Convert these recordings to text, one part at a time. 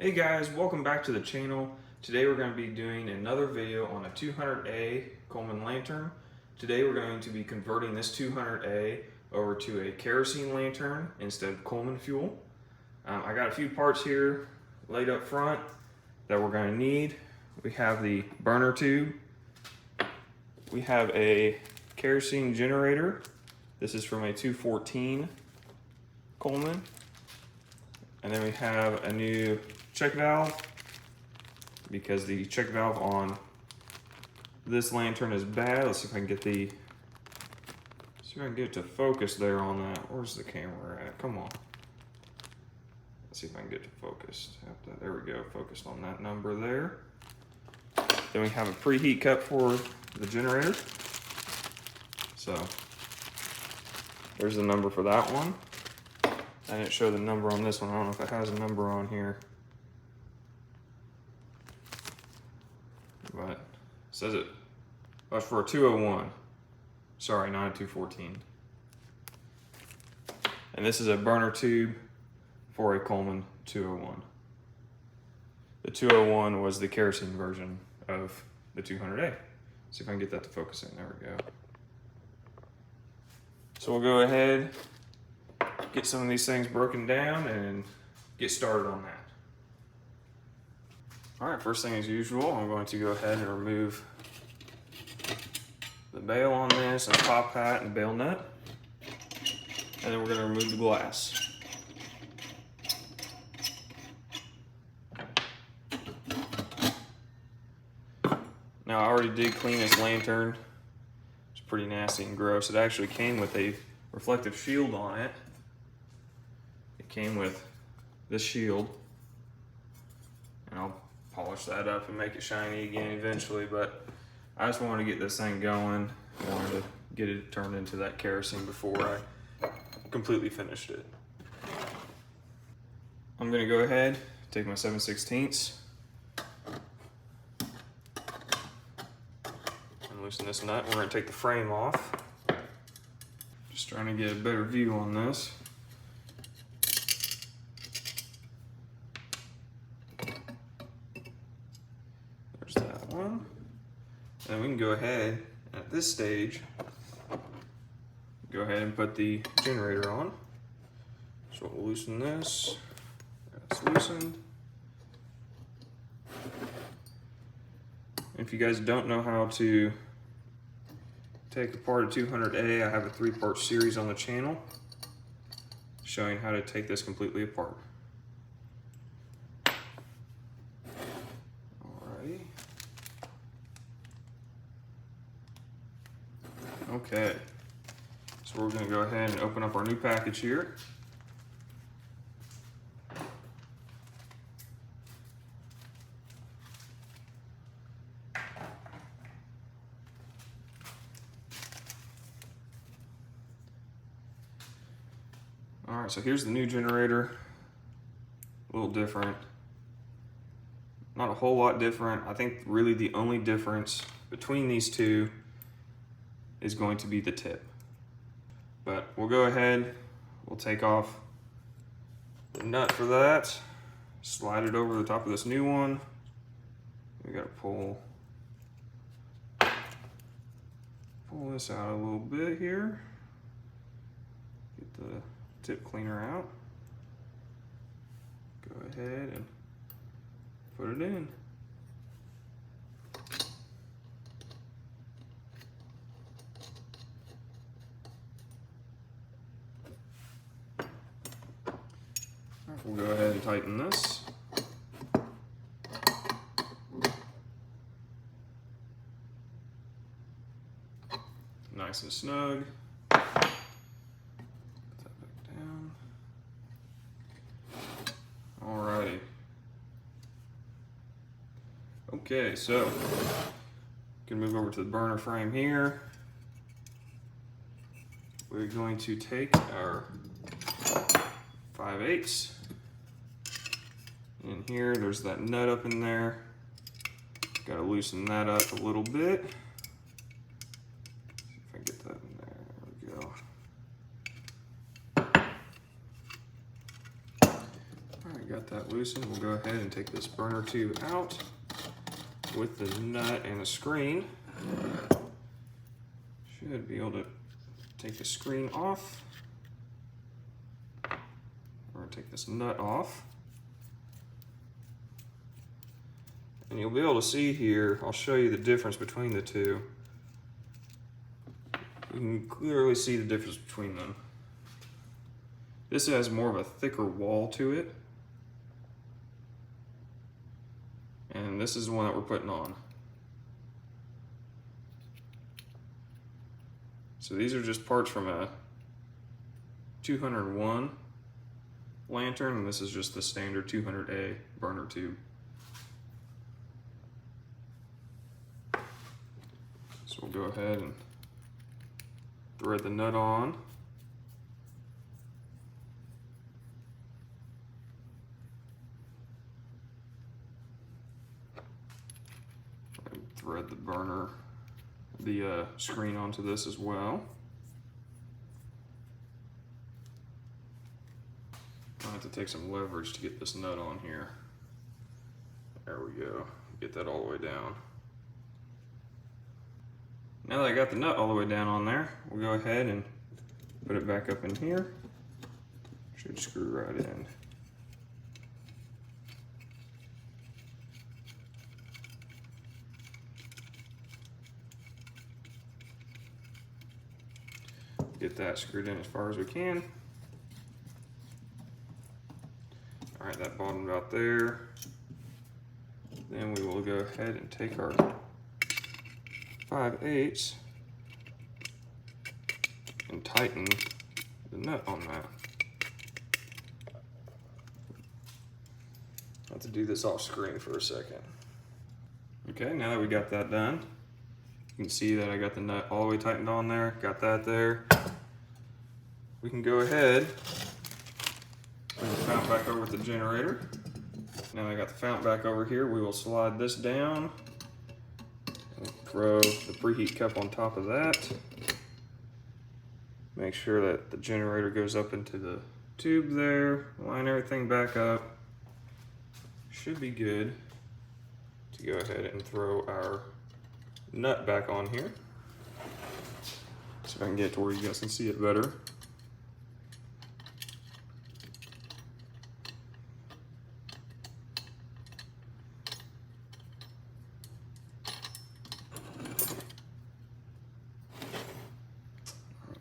Hey guys, welcome back to the channel. Today we're going to be doing another video on a 200A Coleman lantern. Today we're going to be converting this 200A over to a kerosene lantern instead of Coleman fuel. I got a few parts here laid up front that we're going to need. We have the burner tube. We have a kerosene generator. This is from a 214 Coleman. And then we have a new check valve because the check valve on this lantern is bad. Let's see if I can get it to focus there on that. Where's the camera at? Come on. Let's see if I can get it focused. There we go, focused on that number there. Then we have a preheat cup for the generator. So there's the number for that one. I didn't show the number on this one. I don't know if it has a number on here. But it says it. That's for a 201. Sorry, not a 214. And this is a burner tube for a Coleman 201. The 201 was the kerosene version of the 200A. See if I can get that to focus in. There we go. So we'll go ahead, get some of these things broken down and get started on that. All right, first thing as usual, I'm going to go ahead and remove the bail on this and top hat and bail nut. And then we're going to remove the glass. Now I already did clean this lantern. It's pretty nasty and gross. It actually came with a reflective shield on it. It came with this shield, and I'll polish that up and make it shiny again eventually, but I just wanted to get this thing going. I wanted to get it turned into that kerosene before I completely finished it. I'm gonna go ahead, take my 7/16 and loosen this nut. We're gonna take the frame off. Just trying to get a better view on this. And we can go ahead, at this stage, go ahead and put the generator on. So we'll loosen this. That's loosened. If you guys don't know how to take apart a 200A, I have a 3-part series on the channel showing how to take this completely apart. Okay, so we're going to go ahead and open up our new package here. All right, so here's the new generator. A little different. Not a whole lot different. I think really the only difference between these two is going to be the tip. But we'll go ahead, we'll take off the nut for that, slide it over the top of this new one. We gotta pull this out a little bit here. Get the tip cleaner out. Go ahead and put it in. We'll go ahead and tighten this. Nice and snug. Put that back down. Alrighty. Okay, so we can move over to the burner frame here. We're going to take our 5/8. In here, there's that nut up in there. Got to loosen that up a little bit. See if I can get that in there. There we go. All right, got that loosened, we'll go ahead and take this burner tube out with the nut and the screen. Should be able to take the screen off, or take this nut off. And you'll be able to see here, I'll show you the difference between the two. You can clearly see the difference between them. This has more of a thicker wall to it. And this is the one that we're putting on. So these are just parts from a 201 lantern, and this is just the standard 200A burner tube. So we'll go ahead and thread the nut on. And thread the burner, the screen onto this as well. I have to take some leverage to get this nut on here. There we go. Get that all the way down. Now that I got the nut all the way down on there, we'll go ahead and put it back up in here. Should screw right in. Get that screwed in as far as we can. All right, that bottomed out there. Then we will go ahead and take our 5/8 and tighten the nut on that. I'll have to do this off screen for a second. Okay, now that we got that done, you can see that I got the nut all the way tightened on there, got that there. We can go ahead and bring the fount back over with the generator. Now I got the fount back over here, we will slide this down and throw the preheat cup on top of that. Make sure that the generator goes up into the tube there, line everything back up. Should be good to go ahead and throw our nut back on here. See if I can get it to where you guys can see it better.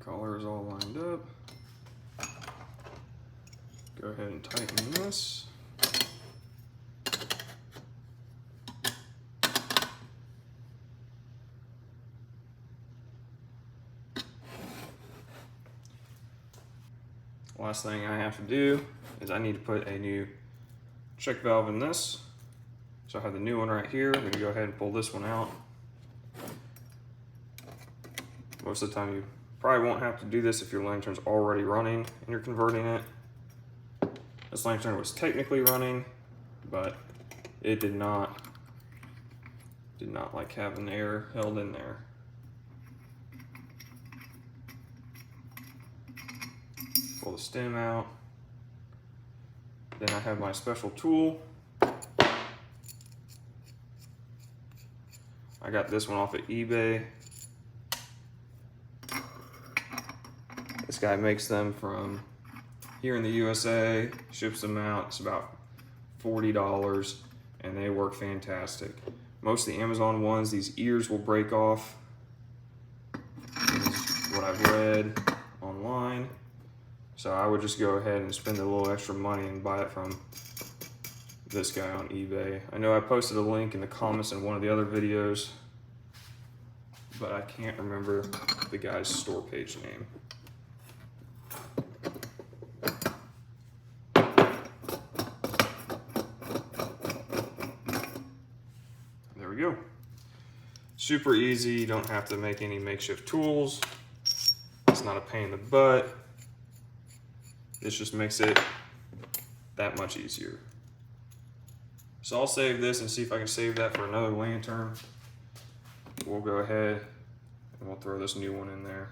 Collar is all lined up. Go ahead and tighten this. Last thing I have to do is I need to put a new check valve in this. So I have the new one right here. I'm going to go ahead and pull this one out. Most of the time you probably won't have to do this if your lantern's already running and you're converting it. This lantern was technically running, but it did not like having air held in there. Pull the stem out. Then I have my special tool. I got this one off of eBay. This guy makes them from here in the USA, ships them out. It's about $40 and they work fantastic. Most of the Amazon ones, these ears will break off. This is what I've read online. So I would just go ahead and spend a little extra money and buy it from this guy on eBay. I know I posted a link in the comments in one of the other videos, but I can't remember the guy's store page name. There we go. Super easy, you don't have to make any makeshift tools. It's not a pain in the butt. This just makes it that much easier. So I'll save this and see if I can save that for another lantern. We'll go ahead and we'll throw this new one in there.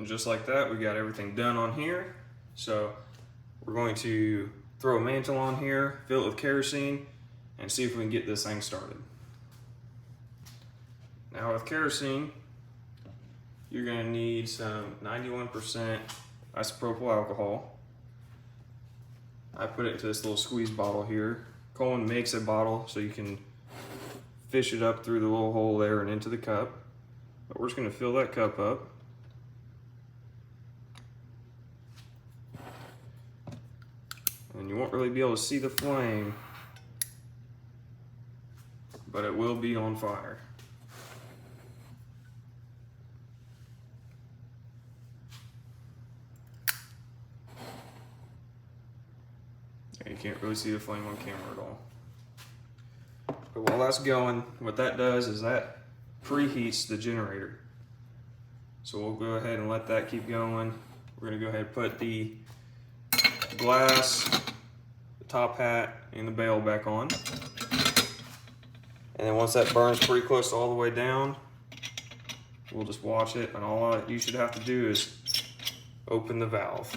just like that, we got everything done on here. So we're going to throw a mantle on here, fill it with kerosene, and see if we can get this thing started. Now with kerosene, you're going to need some 91% isopropyl alcohol. I put it into this little squeeze bottle here. Coleman makes a bottle so you can fish it up through the little hole there and into the cup. But we're just going to fill that cup up. And you won't really be able to see the flame, but it will be on fire. You can't really see the flame on camera at all. But while that's going, what that does is that preheats the generator. So we'll go ahead and let that keep going. We're going to go ahead and put the glass, the top hat, and the bail back on. And then once that burns pretty close all the way down, we'll just watch it, and all you should have to do is open the valve.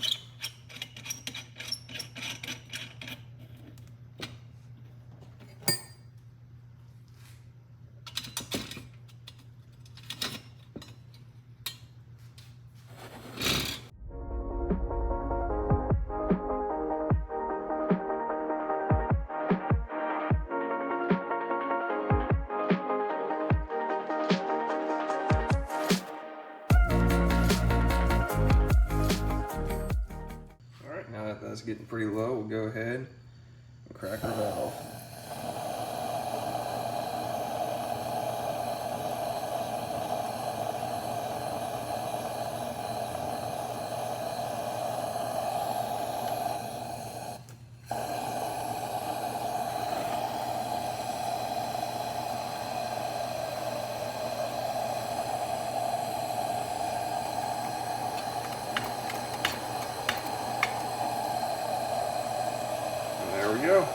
Now that that's getting pretty low, we'll go ahead and crack our valve. There we go.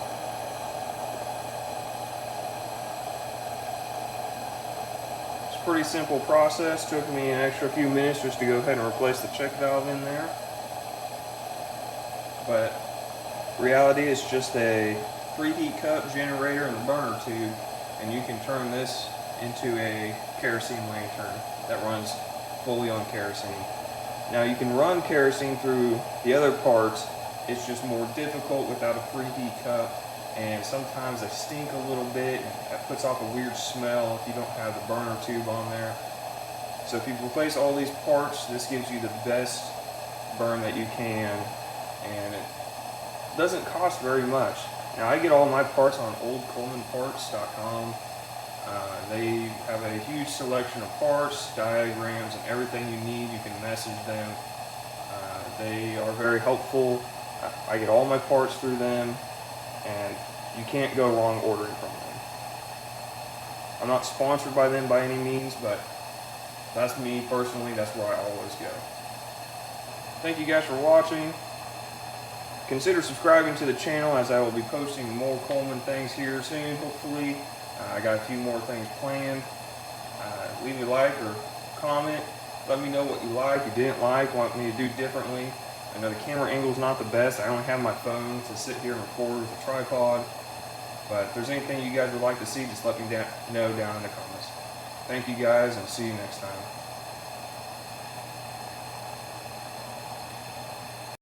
It's a pretty simple process. Took me an extra few minutes just to go ahead and replace the check valve in there. But reality is just a preheat cup, generator, and a burner tube, and you can turn this into a kerosene lantern that runs fully on kerosene. Now you can run kerosene through the other parts. It's just more difficult without a preheat cup, and sometimes they stink a little bit, and that puts off a weird smell if you don't have the burner tube on there. So if you replace all these parts, this gives you the best burn that you can, and it doesn't cost very much. Now I get all my parts on oldcolemanparts.com. They have a huge selection of parts, diagrams, and everything you need. You can message them. They are very helpful. I get all my parts through them, and you can't go wrong ordering from them. I'm not sponsored by them by any means, but that's me personally. That's where I always go. Thank you guys for watching. Consider subscribing to the channel, as I will be posting more Coleman things here soon, hopefully. I got a few more things planned. Leave a like or comment. Let me know what you like, you didn't like, want me to do differently. I know the camera angle is not the best. I only have my phone to sit here and record with a tripod. But if there's anything you guys would like to see, just let me know down in the comments. Thank you guys, and see you next time.